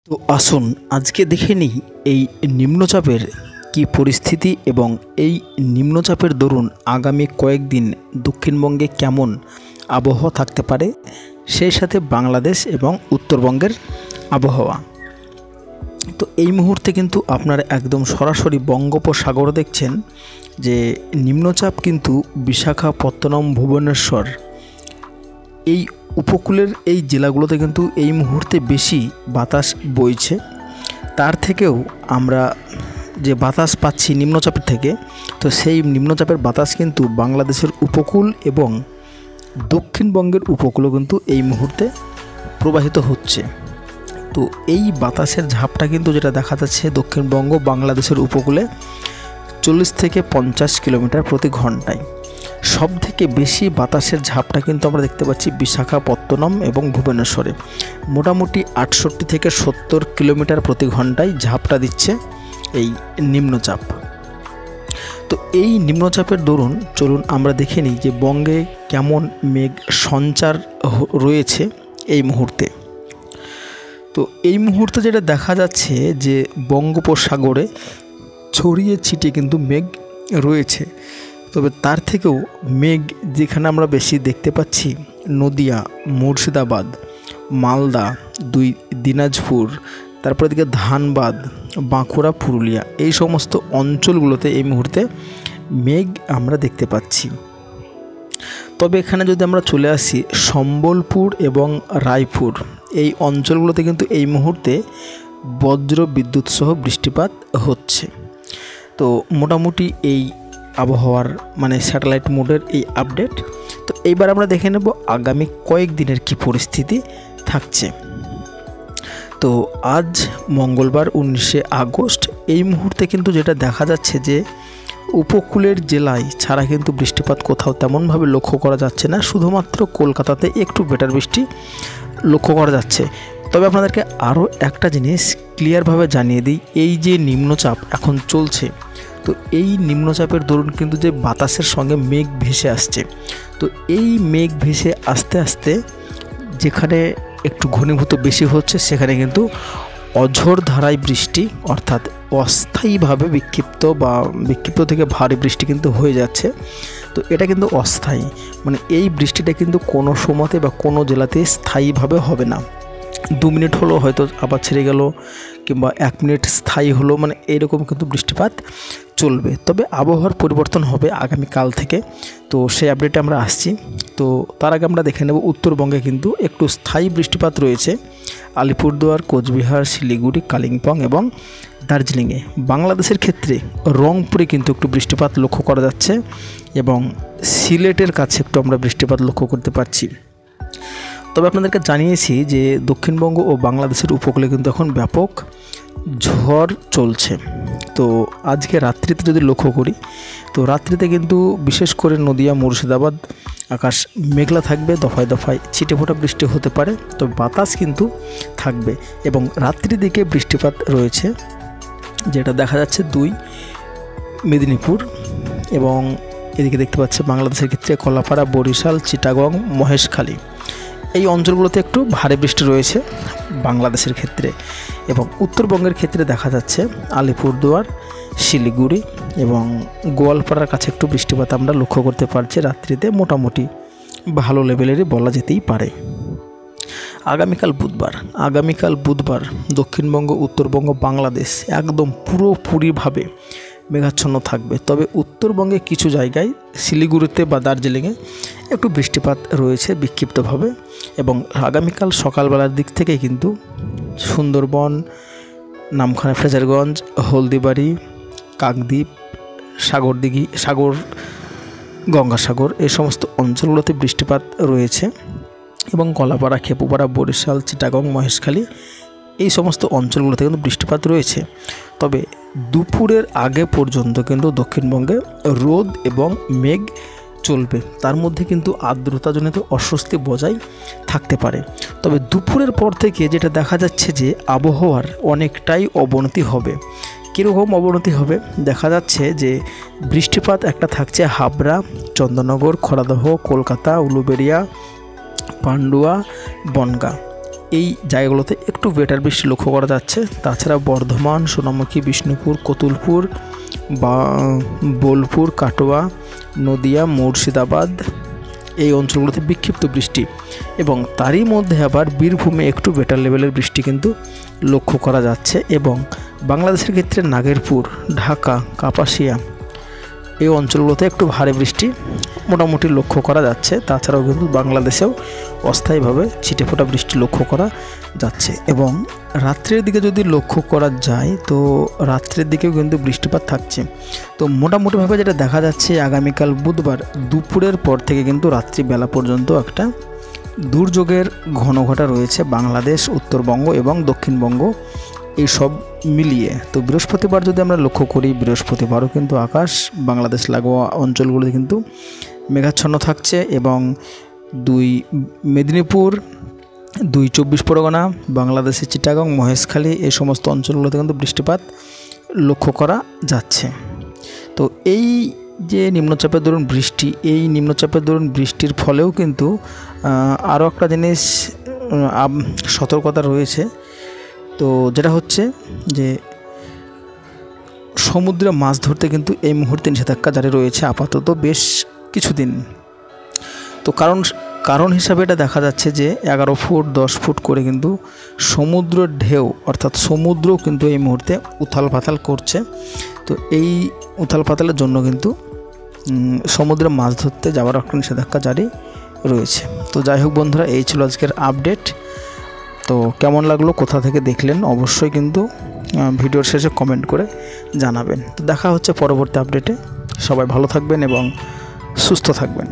তো আসুন আজকে দেখে নিই এই নিম্নচাপের কি পরিস্থিতি এবং এই নিম্নচাপের দরুন আগামী কয়েকদিন দক্ষিণবঙ্গে কেমন আবহাওয়া থাকতে পারে, সেই সাথে বাংলাদেশ এবং উত্তরবঙ্গের আবহাওয়া। তো এই মুহূর্তে কিন্তু আপনারা একদম সরাসরি বঙ্গোপসাগর দেখছেন যে নিম্নচাপ কিন্তু বিশাখাপত্তনম, ভুবনেশ্বর এই উপকূলের এই জেলাগুলোতে কিন্তু এই মুহূর্তে বেশি বাতাস বইছে। তার থেকেও আমরা যে বাতাস পাচ্ছি নিম্নচাপের থেকে, তো সেই নিম্নচাপের বাতাস কিন্তু বাংলাদেশের উপকূল এবং দক্ষিণবঙ্গের উপকূলও কিন্তু এই মুহূর্তে প্রবাহিত হচ্ছে। তো এই বাতাসের ঝাপটা কিন্তু যেটা দেখা যাচ্ছে দক্ষিণবঙ্গ বাংলাদেশের উপকূলে 40 থেকে 50 কিলোমিটার প্রতি ঘন্টায়। সব থেকে বেশি বাতাসের ঝাপটা কিন্তু আমরা দেখতে পাচ্ছি বিশাখাপত্তনম এবং ভুবনেশ্বরে, মোটামুটি 68 থেকে 70 কিলোমিটার প্রতি ঘন্টায় ঝাপটা দিচ্ছে এই নিম্নচাপ। তো এই নিম্নচাপের দরুন চলুন আমরা দেখে নিই যে বঙ্গে কেমন মেঘ সঞ্চার রয়েছে এই মুহূর্তে। তো এই মুহূর্তে যেটা দেখা যাচ্ছে যে বঙ্গোপসাগরে ছড়িয়ে ছিটিয়ে কিন্তু মেঘ রয়েছে। তবে তার থেকেও মেঘ যেখানে আমরা বেশি দেখতে পাচ্ছি নদিয়া, মুর্শিদাবাদ, মালদা, দিনাজপুর, তারপরে দিকে ধানবাদ, বাঁকুড়া, পুরুলিয়া, এই সমস্ত অঞ্চলগুলোতে এই মুহূর্তে মেঘ আমরা দেখতে পাচ্ছি। তবে এখানে যদি আমরা চলে আসি সম্বলপুর এবং রায়পুর, এই অঞ্চলগুলোতে কিন্তু এই মুহূর্তে বজ্র বিদ্যুৎ সহ বৃষ্টিপাত হচ্ছে। তো মোটামুটি এই আবহাওয়ার স্যাটেলাইট মোডের এই আপডেট। তো এইবার আমরা দেখে নেব আগামী কয়েকদিনের কি পরিস্থিতি থাকছে। তো আজ মঙ্গলবার 19শে আগস্ট, এই মুহূর্তে কিন্তু যেটা দেখা যাচ্ছে যে উপকূলের জেলায় ছাড়া কিন্তু বৃষ্টিপাত কোথাও তেমনভাবে লক্ষ্য করা যাচ্ছে না, শুধুমাত্র কলকাতাতে একটু বেটার বৃষ্টি লক্ষ্য করা যাচ্ছে। তবে আপনাদেরকে আরও একটা জিনিস ক্লিয়ারভাবে জানিয়ে দিই, এই যে নিম্নচাপ এখন চলছে, তো এই নিম্নচাপের দরুন কিন্তু যে বাতাসের সঙ্গে মেঘ ভেসে আসছে, তো এই মেঘ ভেসে আস্তে আস্তে যেখানে একটু ঘনীভূত বেশি হচ্ছে সেখানে কিন্তু অঝোর ধারায় বৃষ্টি, অর্থাৎ অস্থায়ীভাবে বিক্ষিপ্ত থেকে ভারী বৃষ্টি কিন্তু হয়ে যাচ্ছে। তো এটা কিন্তু অস্থায়ী, এই বৃষ্টিটা কিন্তু কোনো সময়তে বা কোনো জেলাতে স্থায়ীভাবে হবে না। 2 মিনিট হলো হয়তো আবার ছেড়ে গেল, কিংবা 1 মিনিট স্থায়ী হলো, এইরকম কিন্তু বৃষ্টিপাত চলবে। তবে আবহাওয়ার পরিবর্তন হবে আগামীকাল থেকে, তো সেই আপডেটে আমরা আসছি। তো তার আগে আমরা দেখে নেব উত্তরবঙ্গে কিন্তু একটু স্থায়ী বৃষ্টিপাত রয়েছে আলিপুরদুয়ার, কোচবিহার, শিলিগুড়ি, কালিম্পং এবং দার্জিলিংয়ে। বাংলাদেশের ক্ষেত্রে রংপুরে কিন্তু একটু বৃষ্টিপাত লক্ষ্য করা যাচ্ছে এবং সিলেটের কাছে একটু আমরা বৃষ্টিপাত লক্ষ্য করতে পারছি। তবে আপনাদেরকে জানিয়েছি যে দক্ষিণবঙ্গ ও বাংলাদেশের উপকূলে কিন্তু এখন ব্যাপক ঝড় চলছে। তো আজকে রাত্রিতে যদি লক্ষ্য করি, তো রাত্রিতে কিন্তু বিশেষ করে নদিয়া, মুর্শিদাবাদ আকাশ মেঘলা থাকবে, দফায় দফায় ছিটেফোঁটা বৃষ্টি হতে পারে, তবে বাতাস কিন্তু থাকবে এবং রাত্রির দিকে বৃষ্টিপাত রয়েছে, যেটা দেখা যাচ্ছে 2 মেদিনীপুর এবং এদিকে দেখতে পাচ্ছে বাংলাদেশের ক্ষেত্রে কলাপাড়া, বরিশাল, চিটাগং, মহেশখালী, এই অঞ্চলগুলোতে একটু ভারী বৃষ্টি রয়েছে বাংলাদেশের ক্ষেত্রে। এবং উত্তরবঙ্গের ক্ষেত্রে দেখা যাচ্ছে আলিপুরদুয়ার, শিলিগুড়ি এবং গোয়ালপাড়ার কাছে একটু বৃষ্টিপাত আমরা লক্ষ্য করতে পারছি রাত্রিতে, মোটামুটি ভালো লেভেলেরই বলা যেতেই পারে। আগামীকাল বুধবার দক্ষিণবঙ্গ, উত্তরবঙ্গ, বাংলাদেশ একদম পুরোপুরিভাবে মেঘাচ্ছন্ন থাকবে। তবে উত্তরবঙ্গে কিছু জায়গায় শিলিগুড়িতে বা দার্জিলিংয়ে একটু বৃষ্টিপাত রয়েছে বিক্ষিপ্তভাবে। এবং আগামীকাল সকালবেলার দিক থেকে কিন্তু সুন্দরবন, নামখানা, ফ্রেজারগঞ্জ, হলদিবাড়ি, কাকদ্বীপ, গঙ্গাসাগর, এই সমস্ত অঞ্চলগুলোতে বৃষ্টিপাত রয়েছে এবং কলাপাড়া, খেপুপাড়া, বরিশাল, চিটাগং, মহেশখালী, এই সমস্ত অঞ্চলগুলোতে কিন্তু বৃষ্টিপাত রয়েছে। তবে দুপুরের আগে পর্যন্ত কিন্তু দক্ষিণবঙ্গে রোদ এবং মেঘ চলবে, তার মধ্যে কিন্তু আর্দ্রতাজনিত অস্বস্তি বজায় থাকতে পারে। তবে দুপুরের পর থেকে যেটা দেখা যাচ্ছে যে আবহাওয়ার অনেকটাই অবনতি হবে। কীরকম অবনতি হবে দেখা যাচ্ছে যে বৃষ্টিপাত একটা থাকছে হাবড়া, চন্দননগর, খড়দহ, কলকাতা, উলুবেড়িয়া, পান্ডুয়া, বনগাঁ, এই জায়গাগুলোতে একটু বেটার বৃষ্টি লক্ষ্য করা যাচ্ছে। তাছাড়া বর্ধমান, সোনামুখী, বিষ্ণুপুর, কতুলপুর বা বোলপুর, কাটোয়া, নদিয়া, মুর্শিদাবাদ এই অঞ্চলগুলোতে বিক্ষিপ্ত বৃষ্টি, এবং তারই মধ্যে আবার বীরভূমে একটু বেটার লেভেলের বৃষ্টি কিন্তু লক্ষ্য করা যাচ্ছে। এবং বাংলাদেশের ক্ষেত্রে নাগেরপুর, ঢাকা, কাপাসিয়া এই অঞ্চলগুলোতে একটু ভারী বৃষ্টি মোটামুটি লক্ষ্য করা যাচ্ছে। তাছাড়াও কিন্তু বাংলাদেশেও অস্থায়ীভাবে ছিটেফোঁটা বৃষ্টি লক্ষ্য করা যাচ্ছে। এবং রাত্রের দিকে যদি লক্ষ্য করা যায় তো রাত্রের দিকেও কিন্তু বৃষ্টিপাত থাকছে। তো মোটামুটিভাবে যেটা দেখা যাচ্ছে, আগামীকাল বুধবার দুপুরের পর থেকে কিন্তু রাত্রিবেলা পর্যন্ত একটা দুর্যোগের ঘনঘটা রয়েছে বাংলাদেশ, উত্তরবঙ্গ এবং দক্ষিণবঙ্গ এই সব মিলিয়ে। তো বৃহস্পতিবার যদি আমরা লক্ষ্য করি, বৃহস্পতিবারও কিন্তু আকাশ বাংলাদেশ লাগোয়া অঞ্চলগুলোতে কিন্তু মেঘাচ্ছন্ন থাকছে, এবং 2 মেদিনীপুর, 2 চব্বিশ পরগনা, বাংলাদেশের চিটাগং, মহেশখালী এই সমস্ত অঞ্চলগুলোতে কিন্তু বৃষ্টিপাত লক্ষ্য করা যাচ্ছে। তো এই যে নিম্নচাপের দরুন বৃষ্টি, এই নিম্নচাপের দরুন বৃষ্টির ফলেও কিন্তু আরও একটা জিনিস সতর্কতা রয়েছে। তো যেটা হচ্ছে যে সমুদ্রে মাছ ধরতে কিন্তু এই মুহূর্তে নিষেধাজ্ঞা জারি রয়েছে আপাতত বেশ কিছুদিন। তো কারণ হিসাবে এটা দেখা যাচ্ছে যে 11 ফুট 10 ফুট করে কিন্তু সমুদ্রের ঢেউ, অর্থাৎ সমুদ্রও কিন্তু এই মুহূর্তে উথাল পাতাল করছে। তো এই উথাল পাতালের জন্য কিন্তু সমুদ্রে মাছ ধরতে যাওয়ার একটা নিষেধাজ্ঞা জারি রয়েছে। তো যাই হোক বন্ধুরা, এই ছিল আজকের আপডেট। তো কেমন লাগলো, কোথা থেকে দেখলেন, অবশ্যই কিন্তু ভিডিওর শেষে কমেন্ট করে জানাবেন। তো দেখা হচ্ছে পরবর্তী আপডেটে। সবাই ভালো থাকবেন এবং সুস্থ থাকবেন।